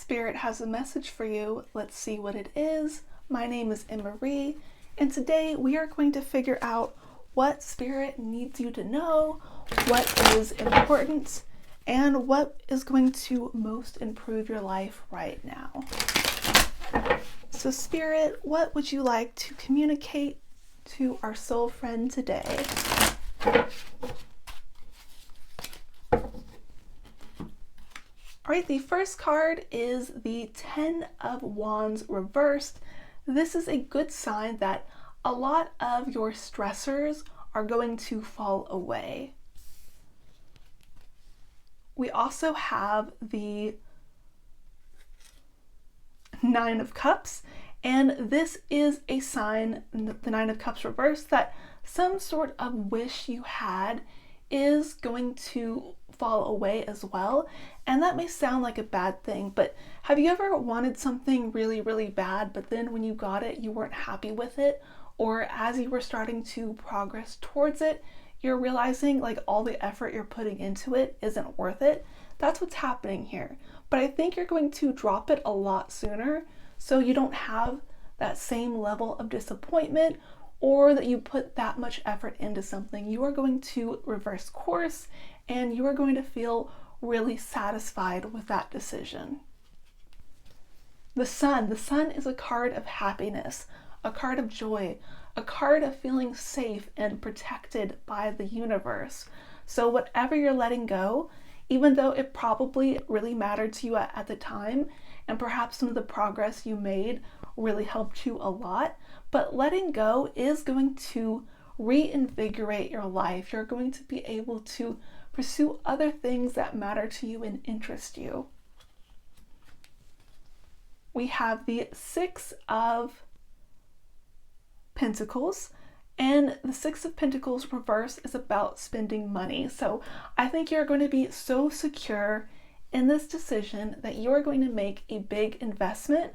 Spirit has a message for you. Let's see what it is. My name is Emery, and today we are going to figure out what Spirit needs you to know, what is important, and what is going to most improve your life right now. So Spirit, what would you like to communicate to our soul friend today? All right, the first card is the Ten of Wands reversed. This is a good sign that a lot of your stressors are going to fall away. We also have the Nine of Cups, and this is a sign, the Nine of Cups reversed, that some sort of wish you had is going to fall away as well. And that may sound like a bad thing, but have you ever wanted something really, really bad, but then when you got it, you weren't happy with it? Or as you were starting to progress towards it, you're realizing like all the effort you're putting into it isn't worth it? That's what's happening here. But I think you're going to drop it a lot sooner, so you don't have that same level of disappointment or that you put that much effort into something. You are going to reverse course and you are going to feel really satisfied with that decision. The Sun is a card of happiness, a card of joy, a card of feeling safe and protected by the universe. So whatever you're letting go, even though it probably really mattered to you at the time, and perhaps some of the progress you made really helped you a lot, but letting go is going to reinvigorate your life. You're going to be able to pursue other things that matter to you and interest you. We have the Six of Pentacles, and the Six of Pentacles reverse is about spending money. So I think you're going to be so secure in this decision that you're going to make a big investment,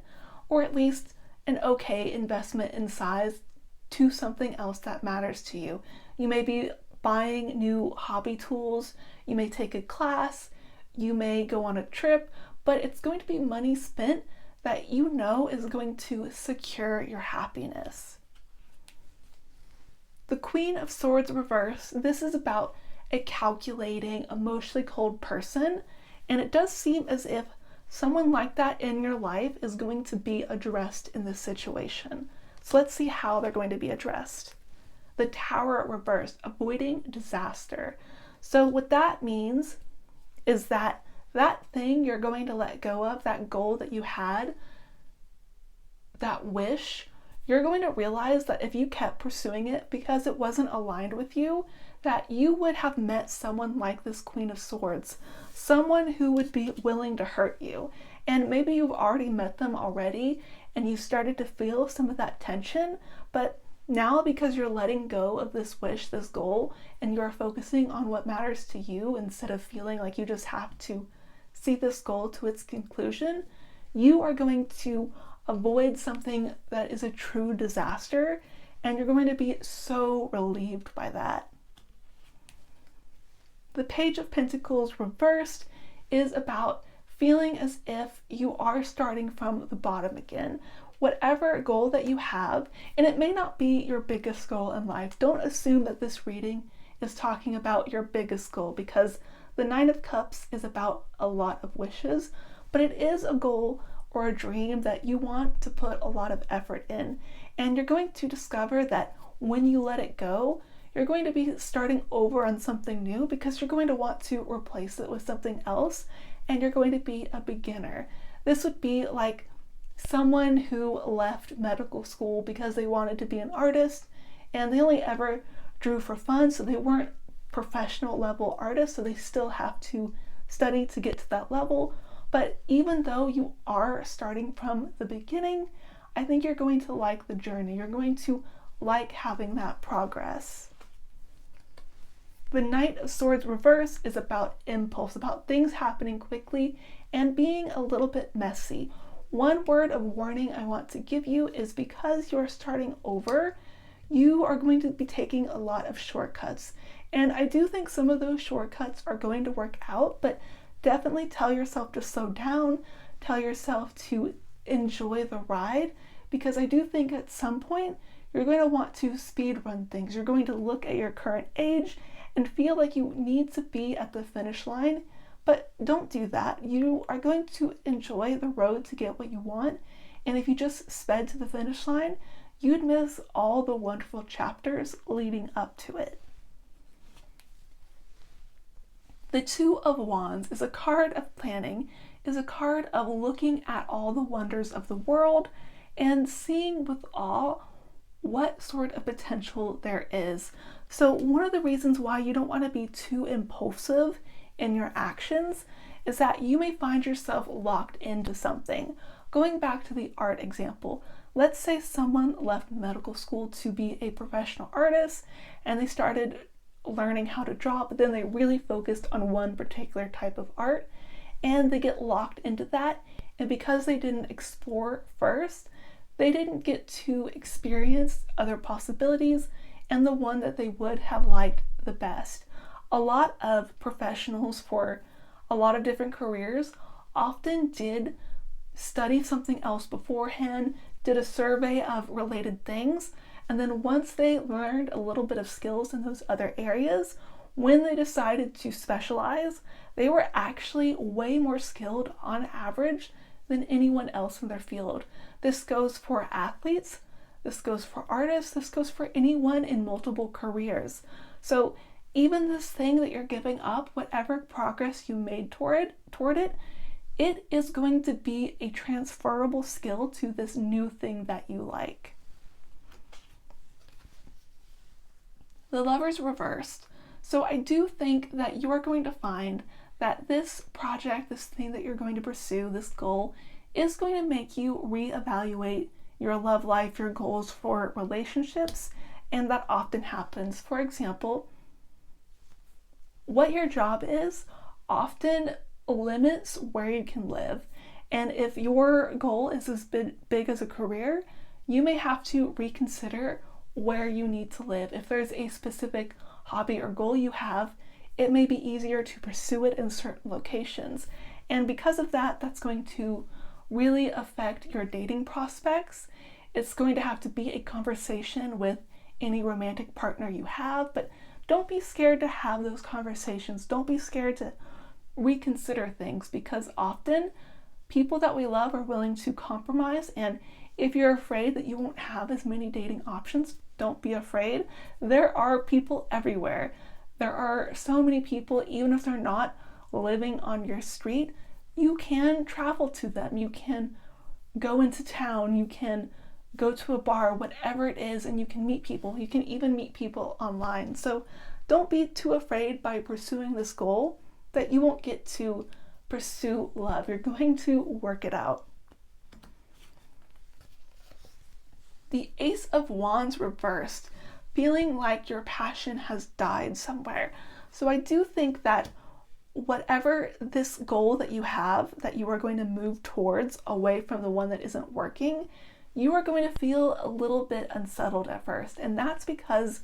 or at least an okay investment in size, to something else that matters to you. You may be buying new hobby tools, you may take a class, you may go on a trip, but it's going to be money spent that you know is going to secure your happiness. The Queen of Swords reverse, this is about a calculating, emotionally cold person, and it does seem as if someone like that in your life is going to be addressed in this situation. So let's see how they're going to be addressed. The Tower reversed, avoiding disaster. So what that means is that thing you're going to let go of, that goal that you had, that wish, you're going to realize that if you kept pursuing it because it wasn't aligned with you, that you would have met someone like this Queen of Swords, someone who would be willing to hurt you. And maybe you've already met them already and you started to feel some of that tension, but now because you're letting go of this wish, this goal, and you're focusing on what matters to you instead of feeling like you just have to see this goal to its conclusion, you are going to avoid something that is a true disaster, and you're going to be so relieved by that. The Page of Pentacles reversed is about feeling as if you are starting from the bottom again. Whatever goal that you have, and it may not be your biggest goal in life, don't assume that this reading is talking about your biggest goal, because the Nine of Cups is about a lot of wishes, but it is a goal or a dream that you want to put a lot of effort in. And you're going to discover that when you let it go, you're going to be starting over on something new, because you're going to want to replace it with something else, and you're going to be a beginner. This would be like someone who left medical school because they wanted to be an artist, and they only ever drew for fun, so they weren't professional level artists, so they still have to study to get to that level. But even though you are starting from the beginning, I think you're going to like the journey. You're going to like having that progress. The Knight of Swords reverse is about impulse, about things happening quickly and being a little bit messy. One word of warning I want to give you is, because you're starting over, you are going to be taking a lot of shortcuts. And I do think some of those shortcuts are going to work out, but definitely tell yourself to slow down. tell yourself to enjoy the ride, because I do think at some point you're going to want to speed run things. You're going to look at your current age and feel like you need to be at the finish line, but don't do that. You are going to enjoy the road to get what you want, and if you just sped to the finish line, you'd miss all the wonderful chapters leading up to it. The Two of Wands is a card of planning, is a card of looking at all the wonders of the world and seeing with awe what sort of potential there is. So one of the reasons why you don't want to be too impulsive in your actions is that you may find yourself locked into something. Going back to the art example, let's say someone left medical school to be a professional artist and they started learning how to draw, but then they really focused on one particular type of art and they get locked into that. And because they didn't explore first, they didn't get to experience other possibilities and the one that they would have liked the best. A lot of professionals for a lot of different careers often did study something else beforehand, did a survey of related things, and then once they learned a little bit of skills in those other areas, when they decided to specialize, they were actually way more skilled on average than anyone else in their field. This goes for athletes, this goes for artists, this goes for anyone in multiple careers. So even this thing that you're giving up, whatever progress you made toward it, it is going to be a transferable skill to this new thing that you like. The Lovers reversed. So I do think that you are going to find that this project, this thing that you're going to pursue, this goal, is going to make you reevaluate your love life, your goals for relationships, and that often happens. For example, what your job is often limits where you can live. And if your goal is as big as a career, you may have to reconsider where you need to live. If there's a specific hobby or goal you have, it may be easier to pursue it in certain locations. And because of that, that's going to really affect your dating prospects. It's going to have to be a conversation with any romantic partner you have, but don't be scared to have those conversations. Don't be scared to reconsider things, because often people that we love are willing to compromise. And if you're afraid that you won't have as many dating options, don't be afraid. There are people everywhere. There are so many people, even if they're not living on your street, you can travel to them. You can go into town, you can go to a bar, whatever it is, and you can meet people. You can even meet people online. So don't be too afraid by pursuing this goal that you won't get to pursue love. You're going to work it out. The Ace of Wands reversed, feeling like your passion has died somewhere. So I do think that whatever this goal that you have, that you are going to move towards away from the one that isn't working, you are going to feel a little bit unsettled at first. And that's because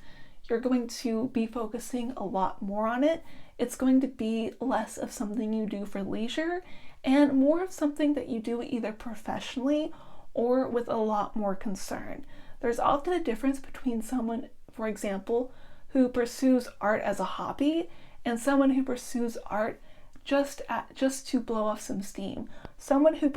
you're going to be focusing a lot more on it. It's going to be less of something you do for leisure and more of something that you do either professionally or with a lot more concern. There's often a difference between someone, for example, who pursues art as a hobby and someone who pursues art just to blow off some steam. Someone who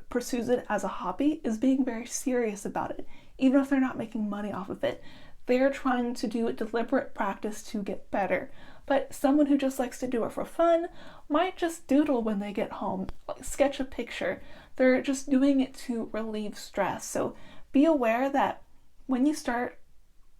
pursues it as a hobby is being very serious about it, even if they're not making money off of it. They're trying to do deliberate practice to get better. But someone who just likes to do it for fun might just doodle when they get home, like sketch a picture. They're just doing it to relieve stress. So be aware that when you start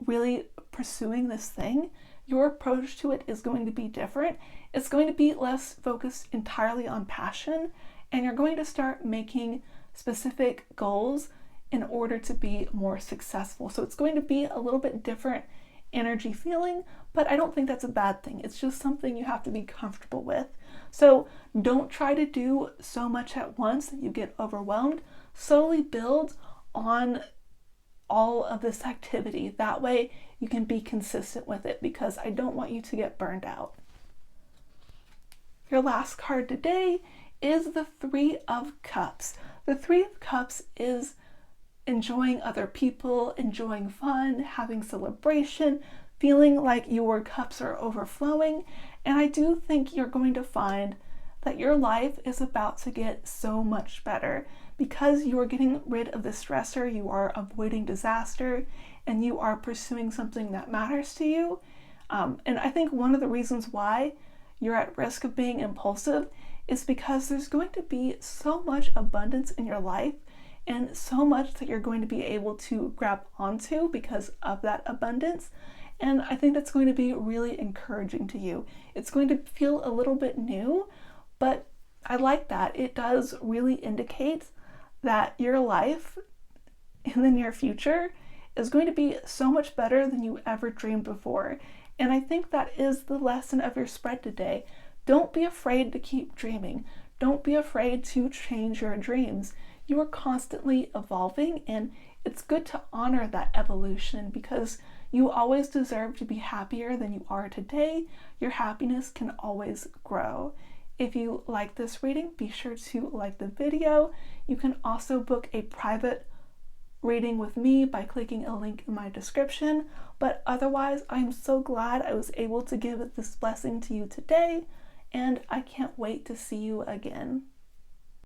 really pursuing this thing, your approach to it is going to be different. It's going to be less focused entirely on passion, and you're going to start making specific goals in order to be more successful. So it's going to be a little bit different energy feeling, but I don't think that's a bad thing. It's just something you have to be comfortable with. So don't try to do so much at once that you get overwhelmed. Slowly build on all of this activity. That way you can be consistent with it, because I don't want you to get burned out. Your last card today is the Three of Cups. The Three of Cups is enjoying other people, enjoying fun, having celebration, feeling like your cups are overflowing. And I do think you're going to find that your life is about to get so much better because you are getting rid of the stressor, you are avoiding disaster, and you are pursuing something that matters to you. And I think one of the reasons why you're at risk of being impulsive is because there's going to be so much abundance in your life and so much that you're going to be able to grab onto because of that abundance. And I think that's going to be really encouraging to you. It's going to feel a little bit new, but I like that. It does really indicate that your life in the near future is going to be so much better than you ever dreamed before. And I think that is the lesson of your spread today. Don't be afraid to keep dreaming. Don't be afraid to change your dreams. You are constantly evolving, and it's good to honor that evolution because you always deserve to be happier than you are today. Your happiness can always grow. If you like this reading, be sure to like the video. You can also book a private reading with me by clicking a link in my description. But otherwise, I'm so glad I was able to give this blessing to you today, and I can't wait to see you again.